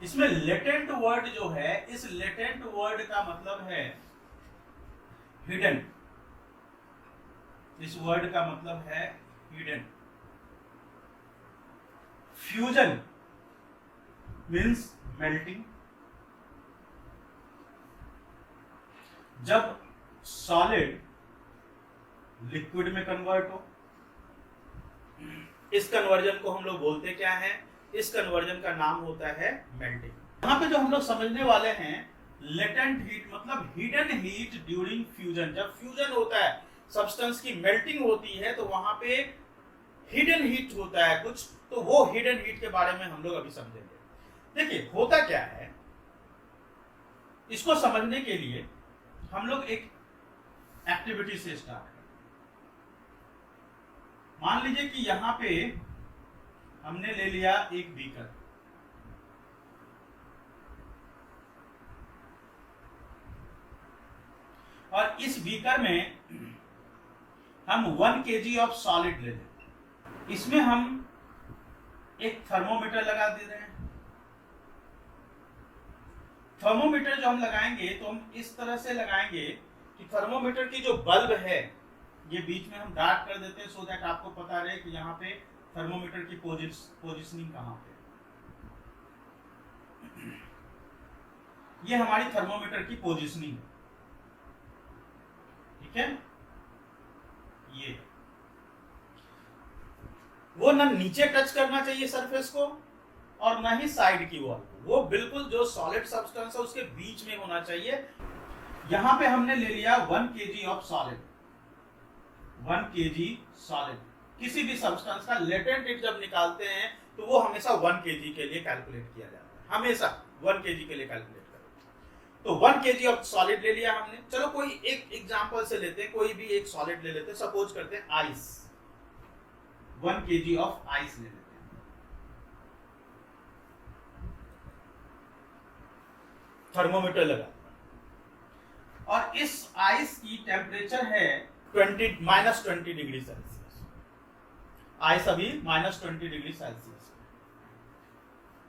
इसमें latent word जो है, इस लेटेंट वर्ड का मतलब है हिडन। इस वर्ड का मतलब है हिडन। Fusion means melting. जब सॉलिड लिक्विड में कन्वर्ट हो, इस कन्वर्जन को हम लोग बोलते क्या है? इस कन्वर्जन का नाम होता है मेल्टिंग। यहाँ पे जो हम लोग समझने वाले हैं, लेटेंट हीट मतलब हिडन हीट ड्यूरिंग फ्यूजन। जब फ्यूजन होता है, सब्सटेंस की मेल्टिंग होती है, तो वहां पे हिडन हीट होता है कुछ, तो वो हिडन हीट के बारे में हम लोग अभी समझेंगे। देखिए होता क्या है, इसको समझने के लिए हम लोग एक एक्टिविटी से स्टार्ट करें। मान लीजिए कि यहां पे हमने ले लिया एक बीकर, और इस बीकर में हम 1 kg ऑफ सॉलिड ले लें। इसमें हम एक थर्मोमीटर लगा दे रहे हैं। थर्मोमीटर जो हम लगाएंगे तो हम इस तरह से लगाएंगे कि थर्मोमीटर की जो बल्ब है ये बीच में हम डार्क कर देते हैं, सो दैट आपको पता रहे कि यहाँ पे थर्मोमीटर की पोजिशनिंग कहाँ पे। ये हमारी थर्मोमीटर की पोजिशनिंग है, ठीक है। ये वो ना नीचे टच करना चाहिए सरफेस को और ना ही साइड की वॉल को, वो बिल्कुल जो सॉलिड सब्सटेंस है उसके बीच में होना चाहिए। यहां पे हमने ले लिया 1 kg of solid. 1 kg solid, किसी भी सब्सटेंस का लेटेंट हीट जब निकालते हैं तो वो हमेशा 1 kg के लिए कैलकुलेट किया जाता है, हमेशा 1 kg के लिए कैलकुलेट करो। तो 1 kg ऑफ सॉलिड ले लिया हमने। चलो कोई एक एग्जांपल से लेते हैं, कोई भी एक सॉलिड ले लेते हैं, सपोज करते हैं आइस। 1 kg ऑफ आइस ले लेते हैं। थर्मोमीटर लगा और इस आइस की टेम्परेचर है -20 डिग्री सेल्सियस। आइस अभी -20 डिग्री सेल्सियस।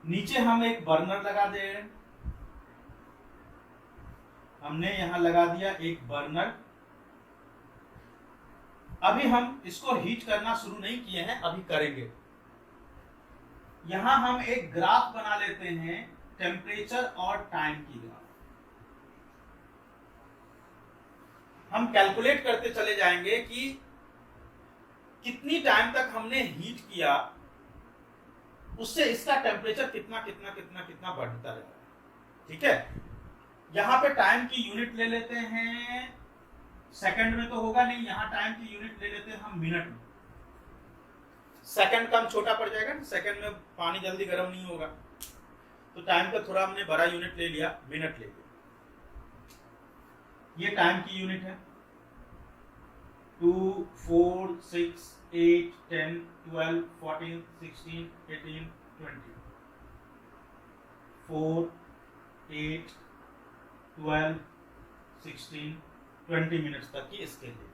नीचे हम एक बर्नर लगा दे रहे हैं। हमने यहां लगा दिया एक बर्नर। अभी हम इसको हीट करना शुरू नहीं किए हैं, अभी करेंगे। यहां हम एक ग्राफ बना लेते हैं, टेम्परेचर और टाइम की ग्राफ। हम कैलकुलेट करते चले जाएंगे कि कितनी टाइम तक हमने हीट किया, उससे इसका टेम्परेचर कितना कितना कितना कितना बढ़ता रहेगा, ठीक है। यहां पे टाइम की यूनिट ले लेते हैं, सेकंड में तो होगा नहीं, यहां टाइम की यूनिट ले लेते हैं हम मिनट में। सेकंड कम छोटा पड़ जाएगा ना, सेकंड में पानी जल्दी गर्म नहीं होगा, तो टाइम का थोड़ा हमने बड़ा यूनिट ले लिया, मिनट ले लिया। ये टाइम की यूनिट है। 2, 4, 6, 8, 10, 12, 14, 16, 18, 20। 4, 8, 12, 16, 20 मिनट्स तक की स्केल है।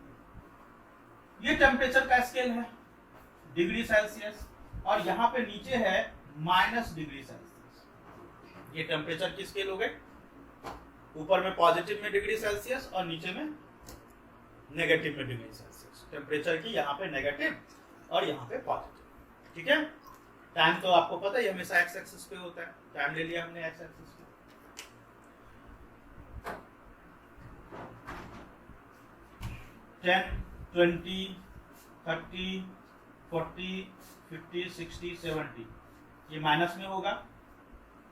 ये टेम्परेचर का स्केल है, डिग्री सेल्सियस, और यहां पे नीचे है -डिग्री सेल्सियस। ये टेम्परेचर की स्केल हो गई, ऊपर में पॉजिटिव में डिग्री सेल्सियस और नीचे में नेगेटिव में डिग्री सेल्सियस। टेम्परेचर की यहाँ पे नेगेटिव और यहाँ पे पॉजिटिव, ठीक है। टाइम तो आपको पता ही हमेशा एक्स एक्सिस पे होता है, टाइम ले लिया हमने एक्स एक्सिस पे। 10, 20, 30, 40, 50, 60, 70, ये माइनस में होगा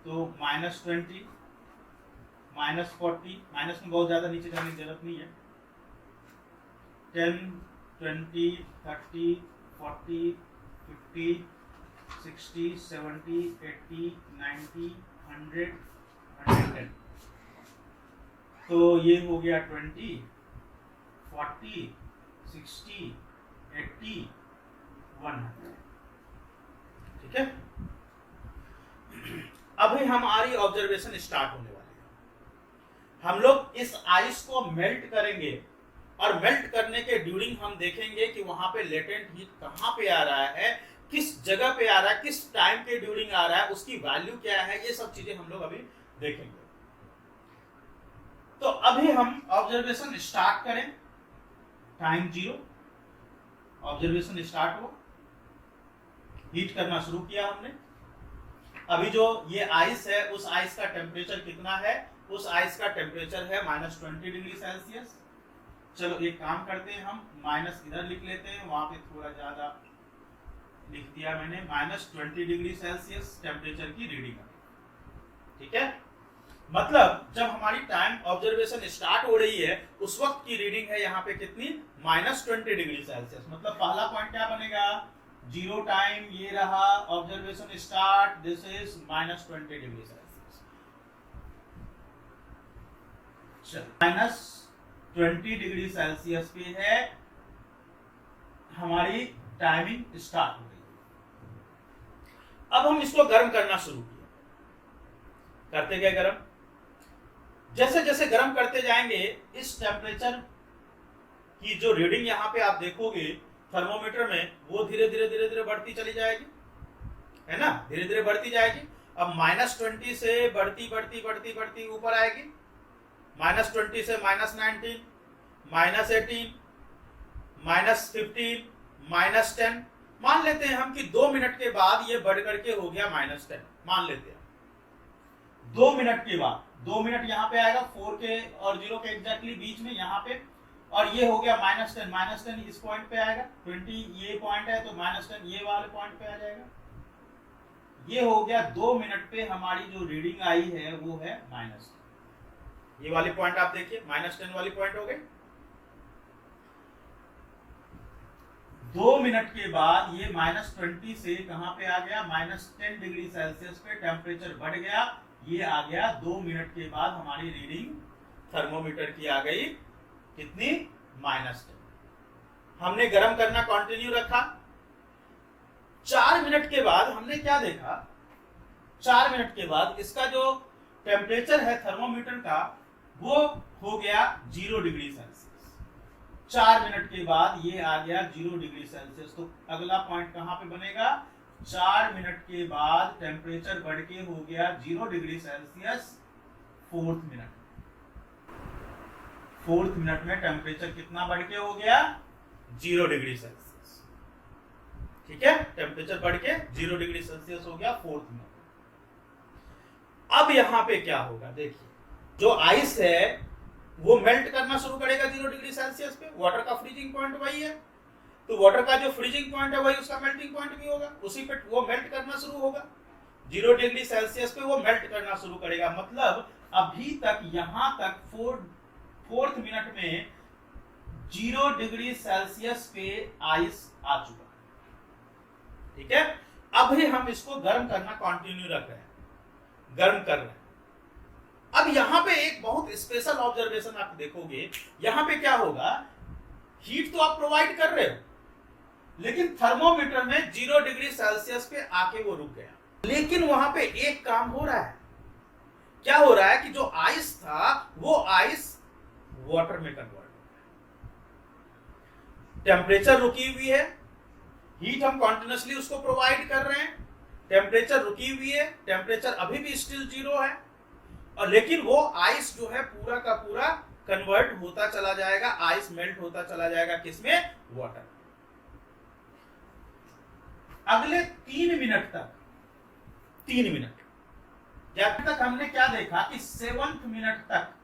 तो -20, -40, माइनस में बहुत ज्यादा नीचे जाने की जरूरत नहीं है। 10, 20, 30, 40, 50, 60, 70, 80, 90, 100, 110। तो ये हो गया 20, 40, 60, 80, 100, ठीक है। अभी हमारी ऑब्जर्वेशन स्टार्ट होने वाली है। हम लोग इस आइस को मेल्ट करेंगे और मेल्ट करने के ड्यूरिंग हम देखेंगे कि वहां पे लेटेंट हीट कहां पे आ रहा है, किस जगह पे आ रहा है, किस टाइम के ड्यूरिंग आ रहा है, उसकी वैल्यू क्या है, ये सब चीजें हम लोग अभी देखेंगे। तो अभी हम ऑब्जर्वेशन स्टार्ट करें। टाइम 0, ऑब्जर्वेशन स्टार्ट हुआ, हीट करना शुरू किया हमने। अभी जो ये आइस है, उस आइस का टेम्परेचर कितना है? उस आइस का टेम्परेचर है -20 डिग्री सेल्सियस। चलो एक काम करते हैं, हम माइनस इधर लिख लेते हैं, वहां पे थोड़ा ज्यादा लिख दिया मैंने। -20 डिग्री सेल्सियस टेम्परेचर की रीडिंग, ठीक है। मतलब जब हमारी टाइम ऑब्जर्वेशन स्टार्ट हो रही है, उस वक्त की रीडिंग है यहाँ पे कितनी? -20 डिग्री सेल्सियस। मतलब पहला पॉइंट क्या बनेगा? 0 टाइम, ये रहा observation start, this is -20 degree Celsius. -20 degree Celsius पे है हमारी टाइमिंग स्टार्ट हो रही है। अब हम इसको गर्म करना शुरू किया। करते गए गर्म, जैसे जैसे गर्म करते जाएंगे, इस टेम्परेचर की जो रीडिंग यहाँ पे आप देखोगे थर्मोमीटर में, वो धीरे धीरे बढ़ती चली जाएगी, है ना, धीरे धीरे बढ़ती जाएगी। अब -20 से बढ़ती ऊपर आएगी, -20 से -19, -18, -15, -10। मान लेते हैं हम कि 2 मिनट के बाद ये बढ़ करके हो गया -10, मान लेते हैं 2 मिनट के बाद। 2 मिनट यहाँ पे आएगा 4 के और 0 के एग्जैक्टली बीच में यहाँ पे, और ये हो गया -10 इस पॉइंट पे आएगा। 20 ये पॉइंट है तो -10 ये वाले पॉइंट पे आ जाएगा। ये हो गया 2 मिनट पे हमारी जो रीडिंग आई है वो है -10। ये वाली पॉइंट आप देखिए, -10 वाली पॉइंट हो गई। 2 मिनट के बाद ये -20 से कहां पे आ गया? -10 डिग्री सेल्सियस पे टेम्परेचर बढ़ गया। ये आ गया 2 मिनट के बाद हमारी रीडिंग थर्मोमीटर की आ गई कितनी? -10। हमने गर्म करना कंटिन्यू रखा। 4 मिनट के बाद हमने क्या देखा? 4 मिनट के बाद इसका जो टेम्परेचर है थर्मोमीटर का, वो हो गया 0 डिग्री सेल्सियस। 4 मिनट के बाद ये आ गया 0 डिग्री सेल्सियस। तो अगला पॉइंट कहां पे बनेगा? 4 मिनट के बाद टेम्परेचर बढ़ के हो गया 0 degree Celsius. 4th minute, 4th minute में टेम्परेचर कितना बढ़ के हो गया? 0 डिग्री सेल्सियस, ठीक है। टेम्परेचर बढ़ के 0 डिग्री सेल्सियस हो गया 4th मिनट। अब यहां पे क्या होगा? देखिए, जो आइस है वो मेल्ट करना शुरू करेगा 0 डिग्री सेल्सियस पे। वाटर का फ्रीजिंग पॉइंट वही है, तो वाटर का जो फ्रीजिंग पॉइंट है वही उसका मेल्टिंग पॉइंट भी होगा, उसी पे वो मेल्ट करना शुरू होगा। 0 डिग्री सेल्सियस पे वो मेल्ट करना शुरू करेगा। मतलब अभी तक यहां तक 4th मिनट में 0 डिग्री सेल्सियस पे आइस आ चुका है, ठीक है। अभी हम इसको गर्म करना कंटिन्यू रख रहे हैं, गर्म कर रहे हैं। अब यहां पे एक बहुत स्पेशल ऑब्जर्वेशन आप देखोगे। यहां पे क्या होगा? हीट तो आप प्रोवाइड कर रहे हो, लेकिन थर्मोमीटर में 0 डिग्री सेल्सियस पे आके वो रुक गया। लेकिन वहां पे एक काम हो रहा है। क्या हो रहा है कि जो आइस था वो आइस वाटर में कन्वर्ट हो गया। टेम्परेचर रुकी हुई है, हीट हम कॉन्टिन्यूसली उसको प्रोवाइड कर रहे हैं, टेम्परेचर रुकी हुई है, टेम्परेचर अभी भी स्टिल 0 है, और लेकिन वो आइस जो है पूरा का पूरा कन्वर्ट होता चला जाएगा, आइस मेल्ट होता चला जाएगा किसमें? वाटर। अगले 3 मिनट तक, 3 मिनट, जब तक हमने क्या देखा कि 7th मिनट तक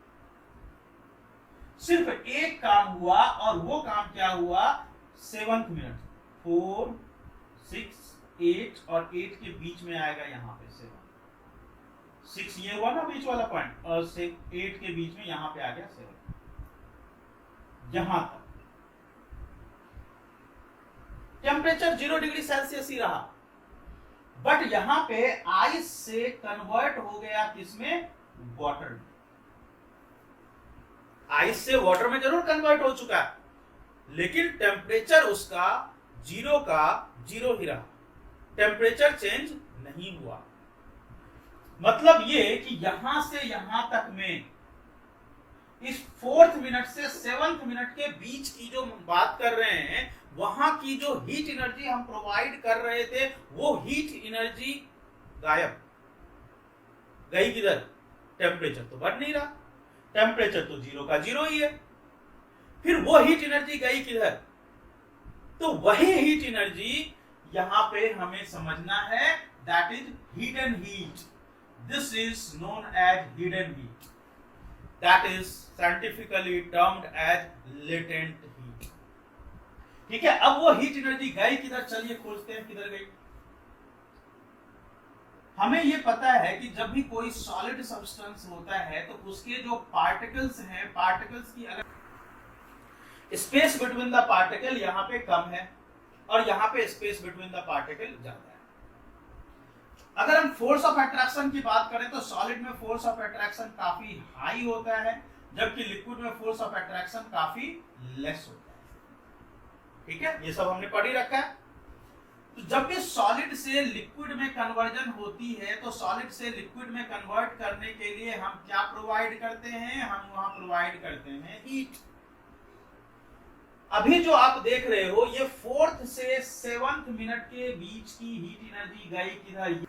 सिर्फ एक काम हुआ, और वो काम क्या हुआ? 7th मिनट, 4, 6, 8 और 8 के बीच में आएगा यहां पे 7। 6 ये हुआ ना बीच वाला पॉइंट, और 8 के बीच में यहां पे आ गया 7। यहां तक टेम्परेचर 0 डिग्री सेल्सियस ही रहा, बट यहां पे आइस से कन्वर्ट हो गया किसमें? वाटर में। आइस से वाटर में जरूर कन्वर्ट हो चुका है, लेकिन टेम्परेचर उसका 0 का 0 ही रहा, टेम्परेचर चेंज नहीं हुआ। मतलब ये कि यहां से यहां तक में इस 4th मिनट से 7th मिनट के बीच की जो बात कर रहे हैं, वहां की जो हीट एनर्जी हम प्रोवाइड कर रहे थे वो हीट एनर्जी गायब गई किधर? टेम्परेचर तो बढ़ नहीं रहा, टेम्परेचर तो 0 का 0 ही है। फिर वो हीट एनर्जी गई किधर? तो वही हीट एनर्जी यहां पे हमें समझना है, that is hidden heat. This is known as hidden heat, that is scientifically termed as latent heat. ठीक है, अब वो हीट एनर्जी गई किधर? चलिए खोजते हैं किधर गई। हमें ये पता है कि जब भी कोई सॉलिड सब्सटेंस होता है तो उसके जो पार्टिकल्स हैं, पार्टिकल्स की अगर स्पेस बिटवीन द पार्टिकल यहाँ पे कम है और यहाँ पे स्पेस बिटवीन द पार्टिकल ज्यादा है। अगर हम फोर्स ऑफ अट्रैक्शन की बात करें तो सॉलिड में फोर्स ऑफ अट्रैक्शन काफी हाई होता है, जबकि लिक्विड में फोर्स ऑफ अट्रैक्शन काफी लेस होता है। ठीक है, ये सब हमने पढ़ ही रखा है। तो जब भी सॉलिड से लिक्विड में कन्वर्जन होती है तो सॉलिड से लिक्विड में कन्वर्ट करने के लिए हम क्या प्रोवाइड करते हैं? हम वहां प्रोवाइड करते हैं हीट। अभी जो आप देख रहे हो ये 4th से 7th मिनट के बीच की हीट एनर्जी गई किधर?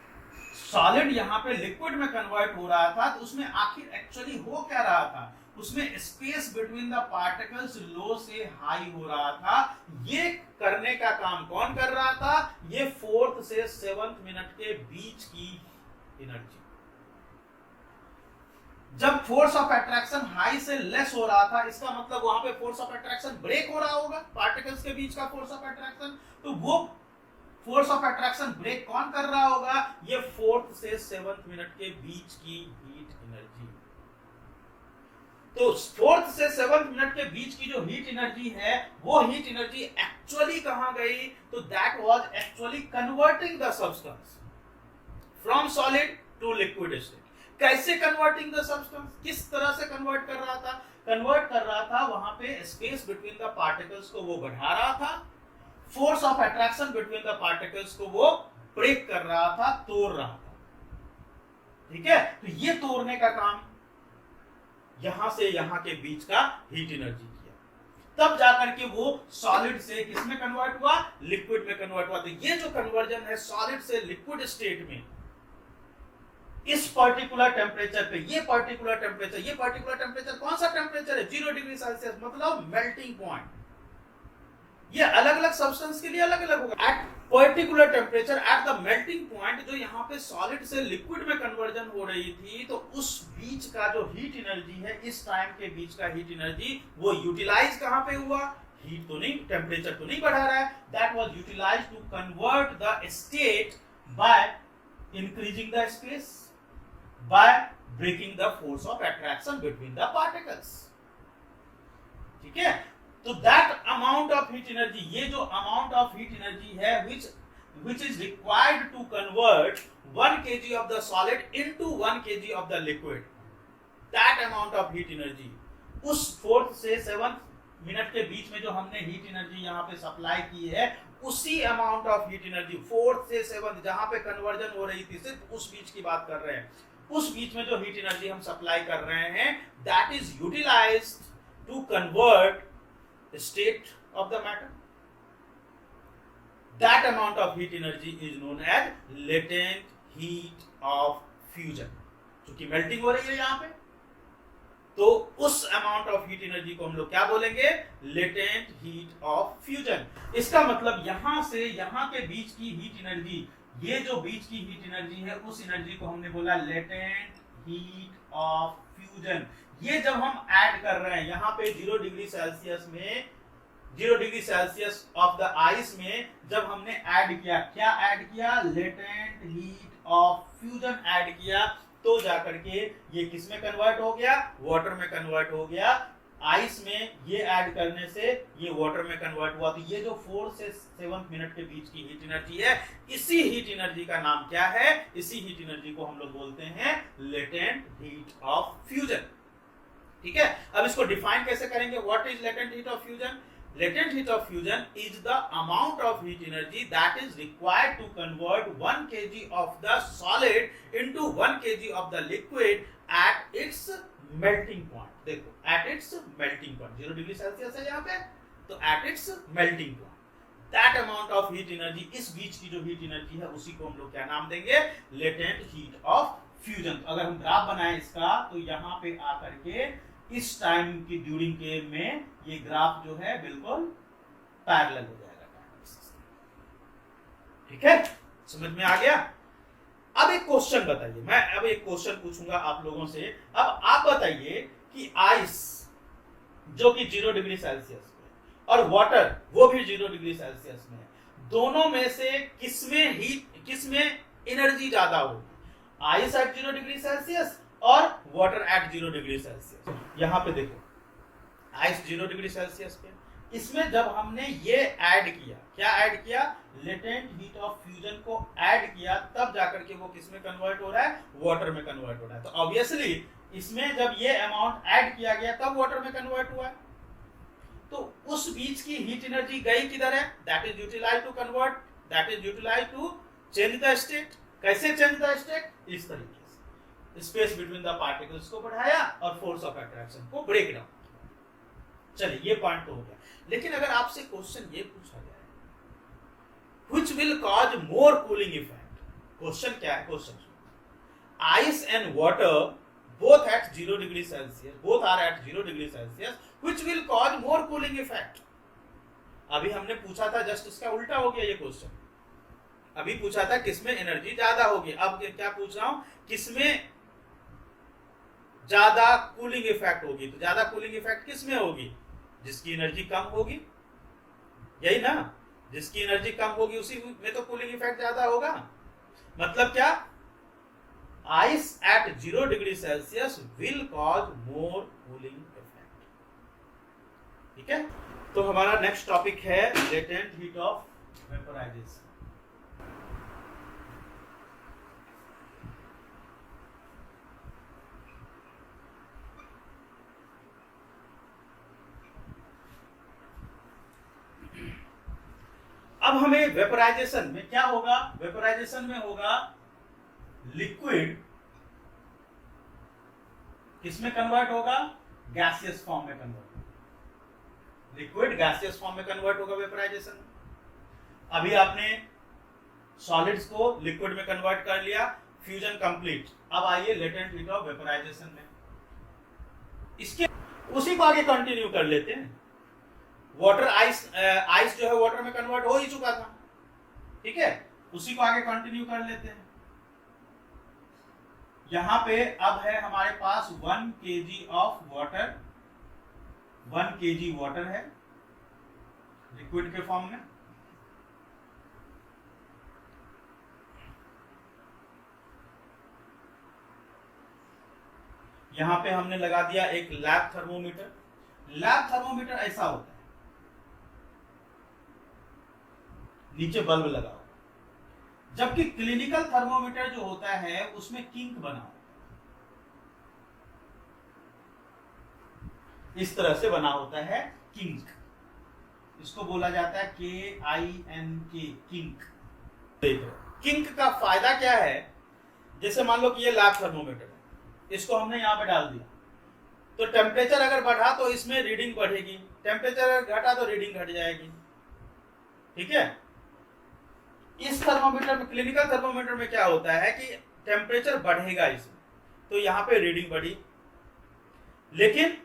सॉलिड यहाँ पे लिक्विड में कन्वर्ट हो रहा था, तो उसमें आखिर एक्चुअली हो क्या रहा था? उसमें स्पेस बिटवीन द पार्टिकल्स लो से हाई हो रहा था। ये करने का काम कौन कर रहा था? ये 4th से 7th मिनट के बीच की एनर्जी। जब फोर्स ऑफ अट्रैक्शन हाई से लेस हो रहा था, इसका मतलब वहां पे फोर्स ऑफ अट्रैक्शन ब्रेक हो रहा होगा, पार्टिकल्स के बीच का फोर्स ऑफ अट्रैक्शन। तो वो फोर्स ऑफ अट्रैक्शन ब्रेक कौन कर रहा होगा? ये 4th से 7th मिनट के बीच की हीट एनर्जी। तो 4th से 7th मिनट के बीच की जो हीट एनर्जी है, वो हीट एनर्जी एक्चुअली कहां गई? तो that was actually converting the substance from solid to liquid state. कैसे कन्वर्टिंग द सब्सटेंस? किस तरह से कन्वर्ट कर रहा था? कन्वर्ट कर रहा था वहां पे स्पेस बिटवीन द पार्टिकल्स को वो बढ़ा रहा था, force of attraction between the particles को वो ब्रेक कर रहा था, तोड़ रहा था। ठीक है, तो ये तोड़ने का काम यहां से यहां के बीच का हीट एनर्जी किया, तब जाकर के वो सॉलिड से किसमें कन्वर्ट हुआ? लिक्विड में कन्वर्ट हुआ। तो ये जो कन्वर्जन है सॉलिड से लिक्विड स्टेट में, इस पर्टिकुलर टेम्परेचर पे, ये पर्टिकुलर टेम्परेचर कौन सा टेम्परेचर है? 0 डिग्री सेल्सियस, मतलब मेल्टिंग पॉइंट। ये अलग अलग सब्सटेंस के लिए अलग अलग होगा। At particular temperature, at the melting point, जो यहाँ पे सॉलिड से लिक्विड में कन्वर्जन हो रही थी, तो उस बीच का जो हीट एनर्जी है, इस टाइम के बीच का हीट एनर्जी, वो यूटिलाइज कहां पे हुआ? हीट तो नहीं, टेम्परेचर तो नहीं बढ़ा रहा है, that was utilised to convert the state by increasing the space, by breaking the force of attraction between the particles। ठीक है, तो that amount of heat energy, ये जो amount of heat energy है which is required to convert 1 kg of the solid into 1 kg of the liquid, that amount of heat energy, उस 4th से 7th minute के बीच में जो हमने heat energy यहाँ पे सप्लाई की है, उसी amount of heat energy 4th से 7th जहां पे कन्वर्जन हो रही थी, सिर्फ उस बीच की बात कर रहे हैं, उस बीच में जो हीट एनर्जी हम सप्लाई कर रहे हैं, that is utilised to convert state of the matter. That amount of heat energy is known as latent heat of fusion. क्योंकि मेल्टिंग हो रही है यहां पे, तो उस अमाउंट ऑफ हीट एनर्जी को हम लोग क्या बोलेंगे? Latent heat of fusion. इसका मतलब यहां से यहां के बीच की हीट एनर्जी, ये जो बीच की हीट एनर्जी है, उस एनर्जी को हमने बोला लेटेंट हीट ऑफ फ्यूजन। ये जब हम ऐड कर रहे हैं यहाँ पे 0 डिग्री सेल्सियस में, 0 degree Celsius of the ice में जब हमने ऐड किया, क्या ऐड किया? Latent heat of fusion add किया, तो जाकर के ये किस में कन्वर्ट हो गया? वाटर में कन्वर्ट हो गया। आइस में ये ऐड करने से ये वाटर में कन्वर्ट हुआ। तो ये जो 4th से 7th मिनट के बीच की हीट एनर्जी है, इसी हीट एनर्जी का नाम क्या है? इसी हीट एनर्जी को हम लोग बोलते हैं लेटेंट हीट ऑफ फ्यूजन। ठीक है, अब इसको डिफाइन कैसे करेंगे? What is latent heat of fusion? Latent heat of fusion is the amount of heat energy that is required to convert 1 kg of the solid into 1 kg of the liquid at its melting point। देखो, at its melting point, 0 degree Celsius है यहाँ पे, तो at its melting point। That amount of heat energy, इस बीच की जो heat energy है उसी को हम लोग क्या नाम देंगे, लेटेंट हीट ऑफ फ्यूजन। अगर हम ग्राफ बनाएं इसका तो यहाँ पे आकर के इस टाइम की ड्यूरिंग के में ये ग्राफ जो है बिल्कुल पैरेलल हो जाएगा। ठीक है, समझ में आ गया। अब एक क्वेश्चन बताइए, मैं अब एक क्वेश्चन पूछूंगा आप लोगों से। अब आप बताइए कि आइस जो कि 0 डिग्री सेल्सियस में और वाटर वो भी 0 डिग्री सेल्सियस में है, दोनों में से किसमें एनर्जी ज्यादा होगी, आइस एट 0 डिग्री सेल्सियस और वाटर एट 0 डिग्री सेल्सियस। यहां पे देखो आइस 0 डिग्री सेल्सियस पे, इसमें जब हमने ये ऐड किया, क्या ऐड किया, लेटेंट हीट ऑफ फ्यूजन को ऐड किया, तब जाकर के वो किसमें कन्वर्ट हो रहा है, वाटर में कन्वर्ट हो रहा है। तो ऑब्वियसली इसमें जब ये अमाउंट ऐड किया गया तब वाटर में कन्वर्ट हुआ है। तो उस बीच की हीट एनर्जी गई किधर है, that is utilise to convert, that is utilise to change the state. कैसे चेंज द स्टेट, इस तरीके से स्पेस बिटवीन द पार्टिकल्स को बढ़ाया और फोर्स ऑफ अट्रैक्शन को ब्रेक डाउन। चलिए ये पॉइंट तो हो गया। लेकिन अगर आपसे क्वेश्चन ये पूछा जाए which will cause more cooling effect, question क्या है, question ice and water both at 0 degree Celsius, both are at 0 degree Celsius, which will cause more cooling effect। अभी हमने पूछा था, जस्ट इसका उल्टा हो गया ये क्वेश्चन। अभी पूछा था किसमें एनर्जी ज्यादा होगी, अब क्या पूछ रहा हूं, किसमें ज्यादा कूलिंग इफेक्ट होगी। तो ज्यादा कूलिंग इफेक्ट किसमें होगी, जिसकी एनर्जी कम होगी, यही ना, जिसकी एनर्जी कम होगी उसी में तो कूलिंग इफेक्ट ज्यादा होगा। मतलब क्या, ice at 0 degree Celsius will cause more cooling effect। ठीक है, तो हमारा नेक्स्ट टॉपिक है लेटेंट हीट ऑफ वेपोराइजेशन। अब हमें वेपोराइजेशन में क्या होगा, वेपोराइजेशन में होगा लिक्विड किसमें कन्वर्ट होगा, गैसियस फॉर्म में कन्वर्ट होगा, लिक्विड गैसियस फॉर्म में कन्वर्ट होगा वेपोराइजेशन में। अभी आपने सॉलिड्स को लिक्विड में कन्वर्ट कर लिया, फ्यूजन कंप्लीट। अब आइए लेटेंट हीट ऑफ वेपोराइजेशन में, इसके उसी को आगे कंटिन्यू कर लेते हैं। वाटर आइस जो है वाटर में कन्वर्ट हो ही चुका था, ठीक है, उसी को आगे कंटिन्यू कर लेते हैं। यहां पे अब है हमारे पास 1 kg of water, 1 kg water है लिक्विड के फॉर्म में। यहां पे हमने लगा दिया एक लैब थर्मोमीटर। लैब थर्मोमीटर ऐसा होता है, नीचे बल्ब लगा हुआ, जबकि क्लिनिकल थर्मोमीटर जो होता है उसमें किंक बना होता है, इस तरह से बना होता है किंक, इसको बोला जाता है KINK, किंक। किंक का फायदा क्या है, जैसे मान लो कि ये लैब थर्मोमीटर है, इसको हमने यहां पे डाल दिया, तो टेम्परेचर अगर बढ़ा तो इसमें रीडिंग बढ़ेगी, टेम्परेचर अगर घटा तो रीडिंग घट जाएगी। ठीक है, इस थर्मोमीटर में, क्लिनिकल थर्मोमीटर में क्या होता है कि टेम्परेचर बढ़ेगा इसमें, तो यहां पे रीडिंग बढ़ी। लेकिन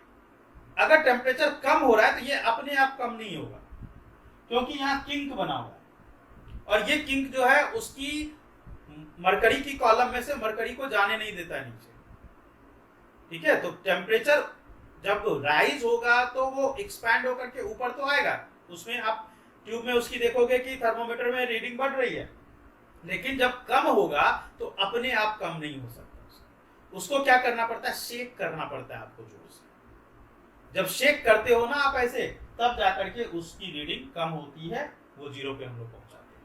अगर टेम्परेचर कम हो रहा है तो ये अपने आप कम नहीं होगा, क्योंकि यहां किंक बना हुआ है, और ये किंक जो है उसकी मरकरी की कॉलम में से मरकरी को जाने नहीं देता है नीचे। ठीक है, तो टेम्परेचर जब राइज होगा तो वो एक्सपैंड होकर के ऊपर तो आएगा, उसमें आप ट्यूब में उसकी देखोगे कि थर्मोमीटर में रीडिंग बढ़ रही है, लेकिन जब कम होगा तो अपने आप कम नहीं हो सकता, उसको क्या करना पड़ता है, शेक करना पड़ता है आपको जोर से। जब शेक करते हो ना आप ऐसे, तब जाकर के उसकी रीडिंग कम होती है, वो 0 पे हम लोग पहुंचाते हैं।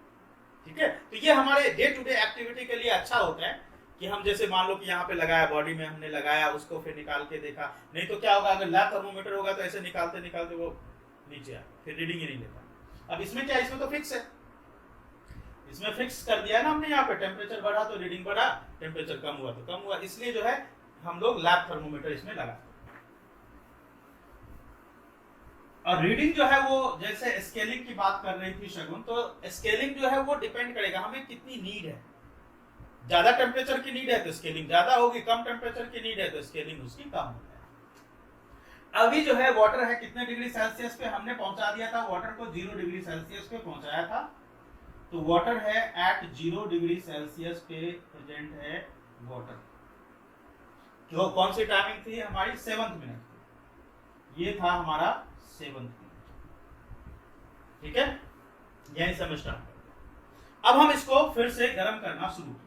ठीक है, तो ये हमारे डे टू डे एक्टिविटी के लिए अच्छा होता है कि हम जैसे मान लो कि यहाँ पे लगाया, बॉडी में हमने लगाया, उसको फिर निकाल के देखा। नहीं तो क्या होगा, अगर लैब थर्मोमीटर होगा तो ऐसे निकालते निकालते वो नीचे आए, फिर रीडिंग ही नहीं लेता। अब इसमें क्या, इसमें तो फिक्स है, इसमें फिक्स कर दिया ना हमने, यहाँ पे टेम्परेचर बढ़ा तो रीडिंग बढ़ा, टेम्परेचर कम हुआ तो कम हुआ, इसलिए जो है हम लोग लैब थर्मोमीटर इसमें लगाते हैं। और रीडिंग जो है वो जैसे स्केलिंग की बात कर रही थी शगुन, तो स्केलिंग जो है वो डिपेंड करेगा हमें कितनी नीड है। ज्यादा टेम्परेचर की नीड है तो स्केलिंग ज्यादा होगी, कम टेम्परेचर की नीड है तो स्केलिंग उसकी कम होगी। अभी जो है वाटर है कितने डिग्री सेल्सियस पे हमने पहुंचा दिया था, वाटर को 0 डिग्री सेल्सियस पे पहुंचाया था। तो वाटर है एट 0 डिग्री सेल्सियस पे प्रेजेंट है वाटर। जो कौन सी टाइमिंग थी हमारी, 7th मिनट। ये था हमारा 7th मिनट। ठीक है, यही समझ स्टार्ट। अब हम इसको फिर से गर्म करना शुरू किया।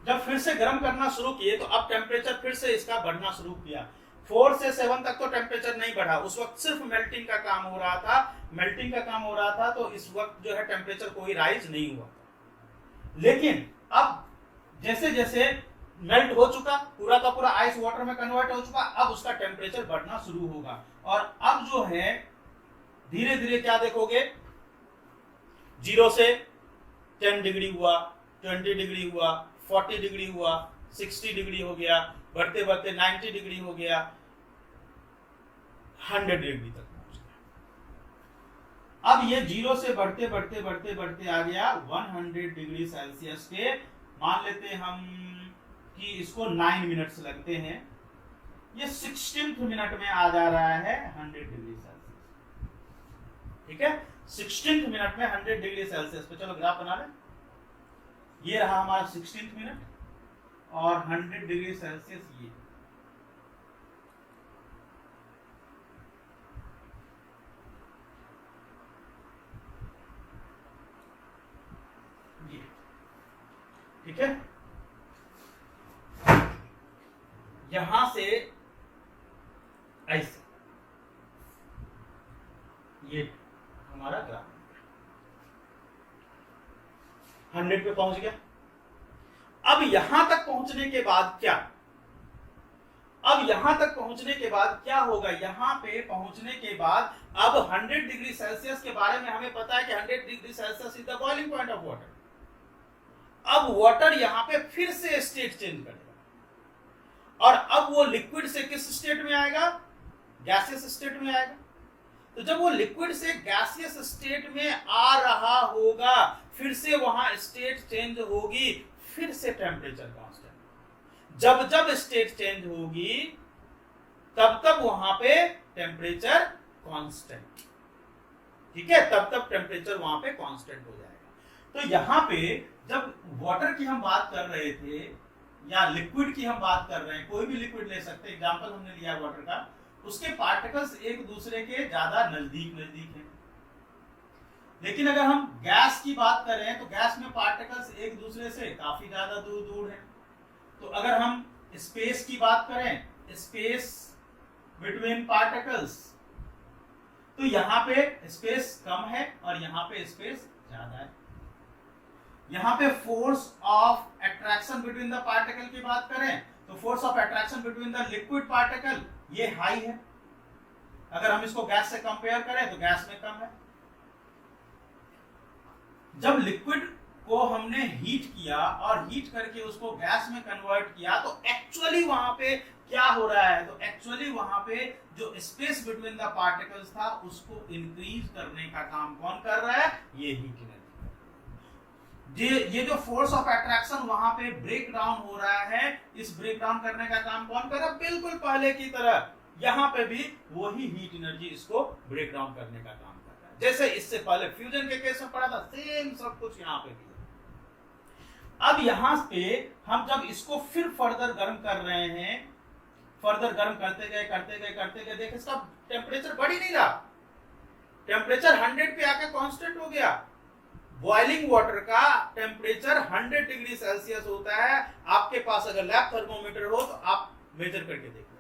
जब फिर से गर्म करना शुरू किए तो अब टेम्परेचर फिर से इसका बढ़ना शुरू किया। 4 से 7 तक तो टेम्परेचर नहीं बढ़ा, उस वक्त सिर्फ मेल्टिंग का काम हो रहा था, मेल्टिंग का काम हो रहा था। तो इस वक्त जो है टेम्परेचर कोई राइज नहीं हुआ था। लेकिन अब जैसे जैसे मेल्ट हो चुका, पूरा का पूरा आइस वाटर में कन्वर्ट हो चुका, अब उसका टेम्परेचर बढ़ना शुरू होगा। और अब जो है धीरे धीरे क्या देखोगे, 0 से 10 डिग्री हुआ, 20 डिग्री हुआ, 40 डिग्री हुआ, 60 डिग्री हो गया, बढ़ते बढ़ते 90 डिग्री हो गया, 100 डिग्री तक पहुंच गया। अब ये 0 से बढ़ते बढ़ते बढ़ते बढ़ते आ गया 100 डिग्री सेल्सियस पे। मान लेते हम कि इसको 9 मिनट्स लगते हैं, ये 16th मिनट में आ जा रहा है 100 डिग्री सेल्सियस। ठीक है, 16th मिनट में 100 डिग्री सेल्सियस पे। चलो ग्राफ बना लें। ये रहा हमारा 16th मिनट और 100 डिग्री सेल्सियस ये। ठीक है, यहां से ऐसे ये हमारा ग्राफ 100 पे पहुंच गया। अब यहां तक पहुंचने के बाद क्या, अब यहां तक पहुंचने के बाद क्या होगा, यहां पे पहुंचने के बाद अब 100 डिग्री सेल्सियस के बारे में हमें पता है कि 100 degree Celsius is the boiling point of water. अब वाटर यहां पे फिर से स्टेट चेंज करेगा और अब वो लिक्विड से किस स्टेट में आएगा, गैसियस स्टेट में आएगा। तो जब वो लिक्विड से गैसियस स्टेट में आ रहा होगा, फिर से वहां स्टेट चेंज होगी, फिर से टेम्परेचर कांस्टेंट। जब जब स्टेट चेंज होगी तब तब वहां पे टेम्परेचर कांस्टेंट। ठीक है, तब तब टेम्परेचर वहां पे कांस्टेंट हो जाएगा। तो यहां पे जब वाटर की हम बात कर रहे थे या लिक्विड की हम बात कर रहे हैं, कोई भी लिक्विड ले सकते हैं, एग्जांपल हमने लिया वाटर का, उसके पार्टिकल्स एक दूसरे के ज्यादा नजदीक नजदीक हैं। लेकिन अगर हम गैस की बात करें तो गैस में पार्टिकल्स एक दूसरे से काफी ज्यादा दूर दूर हैं। तो अगर हम स्पेस की बात करें, स्पेस बिटवीन पार्टिकल्स, तो यहाँ पे स्पेस कम है और यहाँ पे स्पेस ज्यादा है। यहाँ पे force of attraction between the particle की बात करें तो force of attraction between the liquid particle ये हाई है। अगर हम इसको गैस से कंपेयर करें तो गैस में कम है। जब लिक्विड को हमने हीट किया और हीट करके उसको गैस में कन्वर्ट किया तो एक्चुअली वहां पे क्या हो रहा है, तो एक्चुअली वहां पे जो स्पेस बिटवीन द पार्टिकल्स था उसको इंक्रीज करने का काम कौन कर रहा है, ये हीट एनर्जी। ये जो फोर्स ऑफ अट्रैक्शन वहां पे ब्रेक डाउन हो रहा है, इस ब्रेक डाउन करने का काम कौन कर रहा है, बिल्कुल पहले की तरह यहां पे भी वही हीट एनर्जी इसको ब्रेक डाउन करने का काम कर रहा है। जैसे इससे पहले फ्यूजन के केस में पढ़ा था, सेम सब कुछ यहां पे भी। अब यहां पे हम जब इसको फिर फर्दर गर्म कर रहे हैं, फर्दर गर्म करते गए देख इसका टेम्परेचर बढ़ ही नहीं रहा, टेम्परेचर 100 पे आके कांस्टेंट हो गया। बॉइलिंग वाटर का टेम्परेचर 100 डिग्री सेल्सियस होता है। आपके पास अगर लैब थर्मोमीटर हो तो आप मेजर करके देख लो।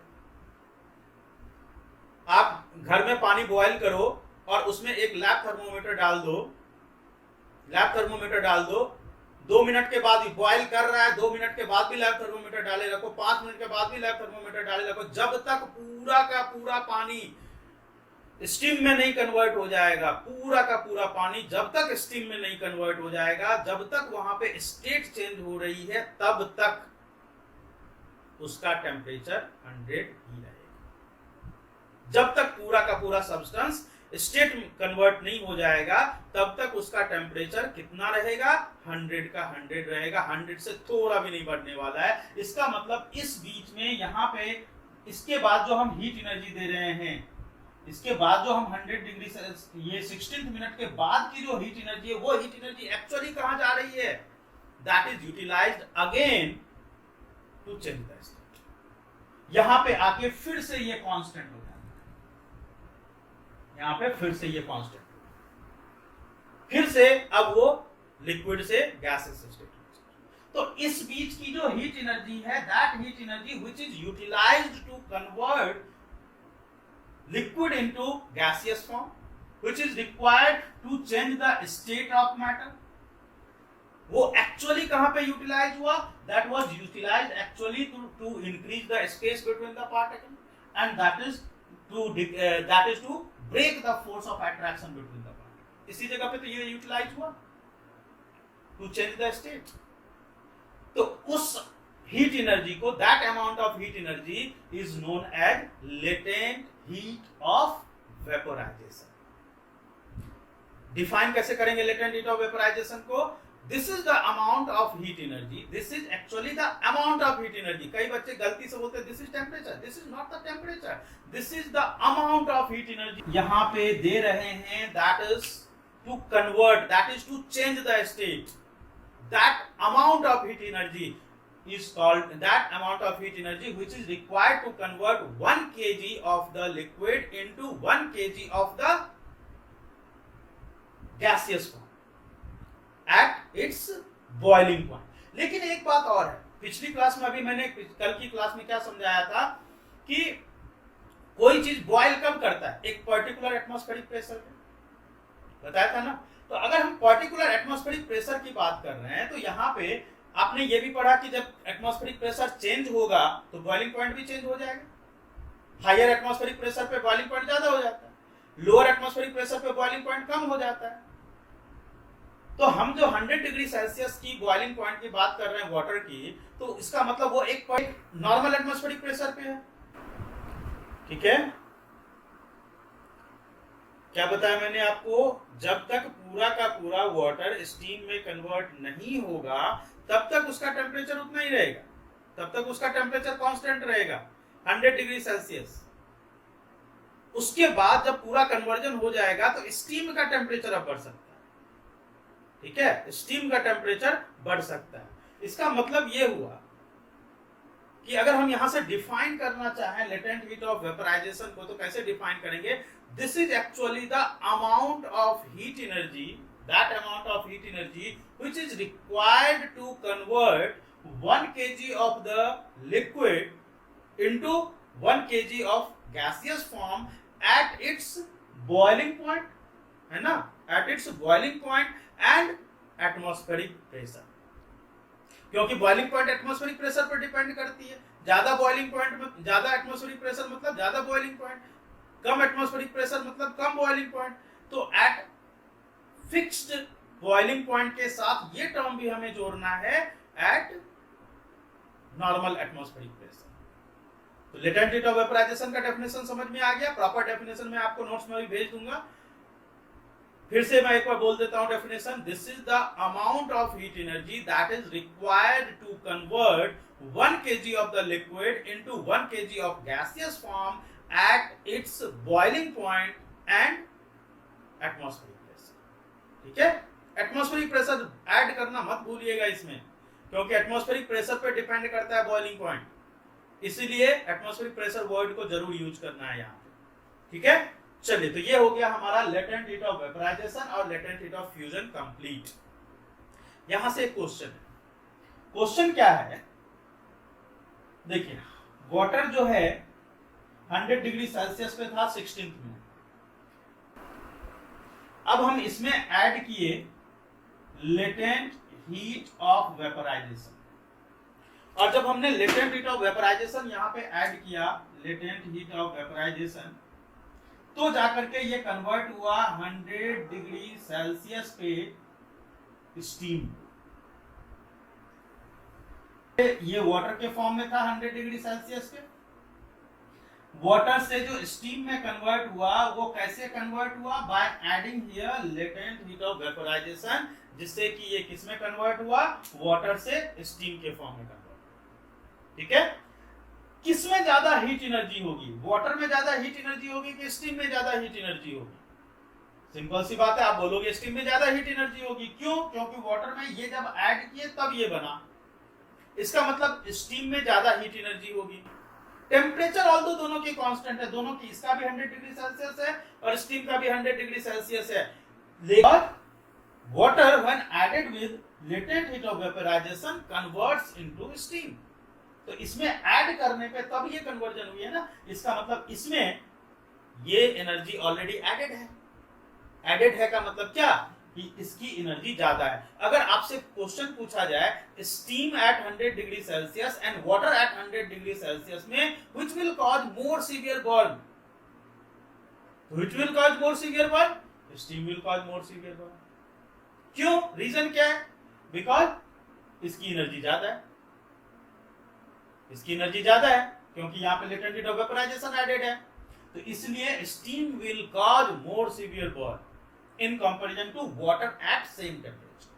आप घर में पानी बॉयल करो और उसमें एक लैब थर्मोमीटर डाल दो, लैब थर्मोमीटर डाल दो, 2 मिनट के बाद बॉयल कर रहा है, 2 मिनट के बाद भी लैब थर्मोमीटर डाले रखो, 5 मिनट के बाद भी लैब थर्मोमीटर डाले रखो, जब तक पूरा का पूरा पानी स्टीम में नहीं कन्वर्ट हो जाएगा। पूरा का पूरा पानी जब तक स्टीम में नहीं कन्वर्ट हो जाएगा, जब तक वहां पे स्टेट चेंज हो रही है, तब तक उसका टेम्परेचर 100 ही रहेगा। जब तक पूरा का पूरा सब्सटेंस स्टेट कन्वर्ट नहीं हो जाएगा, तब तक उसका टेम्परेचर कितना रहेगा? 100 का 100 रहेगा। 100 से थोड़ा भी नहीं बढ़ने वाला है। इसका मतलब इस बीच में यहाँ पे इसके बाद जो हम हीट एनर्जी दे रहे हैं, इसके बाद जो हम 100 डिग्री से ये 16 मिनट के बाद की जो हीट एनर्जी है, वो हीट एनर्जी एक्चुअली कहां जा रही है? That is utilised again to change the state. यहां पे आके फिर से ये कांस्टेंट हो जाता है, यहां पे फिर से ये कांस्टेंट, फिर से अब वो लिक्विड से गैसेस स्टेट। तो इस बीच की जो हीट एनर्जी है, that heat energy which is utilised to convert liquid into gaseous form, which is required to change the state of matter, वो एक्चुअली कहां पे यूटिलाइज हुआ? That was utilised actually to increase the space between the particle, and that is to break the force of attraction between the particle. इसी जगह पे तो ये utilise हुआ टू चेंज द स्टेट। तो उस हीट एनर्जी को, that amount of heat energy is known as latent heat of vaporisation. Define कैसे करेंगे लेटेंट हीट ऑफ वेपोराइजेशन को? This is the amount of heat energy, this is actually the amount of heat energy. कई बच्चे गलती से बोलते हैं this is temperature, this is not the temperature, this is the amount of heat energy. यहां पे दे रहे हैं that is to convert, that is to change the state. That amount of heat energy is called, that amount of heat energy which is required to convert 1 kg of the liquid into 1 kg of the gaseous form at its boiling point। लेकिन एक बात और है, पिछली class में, अभी मैंने कल की क्लास में क्या समझाया था कि कोई चीज बॉयल कब करता है? एक पर्टिकुलर एटमॉस्फेरिक प्रेशर पे बताया था ना। तो अगर हम पर्टिकुलर एटमॉस्फेरिक प्रेशर की बात कर रहे हैं, तो यहाँ पे आपने ये भी पढ़ा कि जब एटमॉस्फेरिक प्रेशर चेंज होगा तो बॉइलिंग पॉइंट भी चेंज हो जाएगा। हायर एटमॉस्फेरिक प्रेशर पे बॉइलिंग पॉइंट ज्यादा हो जाता है, लोअर एटमॉस्फेरिक प्रेशर पे बॉइलिंग पॉइंट कम हो जाता है। तो हम जो 100 डिग्री सेल्सियस की बॉइलिंग पॉइंट की बात कर रहे हैं वाटर की, तो इसका मतलब वो एक पॉइंट नॉर्मल एटमॉस्फेरिक प्रेशर पे है। ठीक है, क्या बताया मैंने आपको? जब तक पूरा का पूरा वाटर स्टीम में कन्वर्ट नहीं होगा, तब तक उसका टेम्परेचर उतना ही रहेगा, तब तक उसका टेम्परेचर कांस्टेंट रहेगा 100 डिग्री सेल्सियस। उसके बाद जब पूरा कन्वर्जन हो जाएगा तो स्टीम का टेम्परेचर अब बढ़ सकता है। ठीक है, स्टीम का टेम्परेचर बढ़ सकता है। इसका मतलब ये हुआ कि अगर हम यहां से डिफाइन करना चाहें लेटेंट हीट ऑफ वेपोराइजेशन को, तो कैसे डिफाइन करेंगे? This is actually the amount of heat energy, that amount of heat energy which is required to convert 1 kg of the liquid into 1 kg of gaseous form at its boiling point, है ना, at its boiling point and atmospheric pressure। क्योंकि boiling point atmospheric pressure पर depend करती है। ज्यादा boiling point में ज्यादा atmospheric pressure मतलब ज्यादा बॉइलिंग पॉइंट, कम एटमॉस्फेरिक प्रेशर मतलब कम बॉइलिंग पॉइंट। तो एट फिक्स्ड बॉइलिंग पॉइंट के साथ ये टर्म भी हमें जोड़ना है, एट नॉर्मल एटमॉस्फेरिक प्रेशर। तो लेटेंट हीट ऑफ वेपोराइजेशन का डेफिनेशन समझ में आ गया। प्रॉपर डेफिनेशन मैं आपको नोट्स में भी भेज दूंगा। फिर से मैं एक बार बोल देता हूं definition. This is the amount of heat energy that is required to convert 1 kg of the liquid into 1 kg of gaseous form at its boiling point and atmospheric. ठीक है, एटमॉस्फेरिक प्रेशर ऐड करना मत भूलिएगा इसमें, क्योंकि atmospheric pressure पे depend करता है बॉइलिंग पॉइंट, इसीलिए एटमॉस्फेरिक प्रेशर वर्ड को जरूर यूज करना है यहाँ पे। ठीक है, चलिए, तो ये हो गया हमारा लेटेंट हीट ऑफ वेपोराइजेशन और latent heat of fusion complete. यहां से एक क्वेश्चन है। क्वेश्चन क्या है? देखिए, वाटर जो है 100 डिग्री सेल्सियस पे था 16 मिनट। अब हम इसमें ऐड किए लेटेंट हीट ऑफ वेपोराइजेशन, और जब हमने लेटेंट हीट ऑफ वेपोराइजेशन यहां पे ऐड किया, लेटेंट हीट ऑफ वेपोराइजेशन, तो जाकर के ये कन्वर्ट हुआ 100 डिग्री सेल्सियस पे स्टीम। ये वाटर के फॉर्म में था 100 डिग्री सेल्सियस पे। वाटर से जो स्टीम में कन्वर्ट हुआ वो कैसे कन्वर्ट हुआ? By adding here latent heat of vaporisation, जिससे कि ये किस में कन्वर्ट हुआ? वाटर से स्टीम के फॉर्म में कन्वर्ट। ठीक है, किस में ज्यादा हीट एनर्जी होगी? वाटर में ज्यादा हीट एनर्जी होगी कि स्टीम में ज्यादा हीट एनर्जी होगी? सिंपल सी बात है, आप बोलोगे स्टीम में ज्यादा हीट एनर्जी होगी। क्यों? क्योंकि वाटर में ये जब ऐड किए तब ये बना, इसका मतलब स्टीम में ज्यादा हीट एनर्जी होगी। टेम्परेचर ऑल्दो दोनों की कांस्टेंट है, दोनों की, इसका भी 100 डिग्री सेल्सियस है और स्टीम का भी 100 डिग्री सेल्सियस है, लेकिन water when added with latent heat of vaporisation converts into steam. तो इसमें ऐड करने पे तब ये कन्वर्जन हुई है ना, इसका मतलब इसमें ये एनर्जी ऑलरेडी एडेड है। एडेड है का मतलब क्या? कि इसकी एनर्जी ज्यादा है। अगर आपसे क्वेश्चन पूछा जाए steam at 100 degree Celsius and water at 100 degree Celsius में which will cause more severe burn? Which will cause more severe burn? Steam will cause more severe burn. क्यों? रीजन क्या है? बिकॉज इसकी एनर्जी ज्यादा है, इसकी एनर्जी ज्यादा है क्योंकि यहाँ पे latent heat of vaporisation added है। तो इसलिए steam will cause more severe burn in comparison to water at same temperature.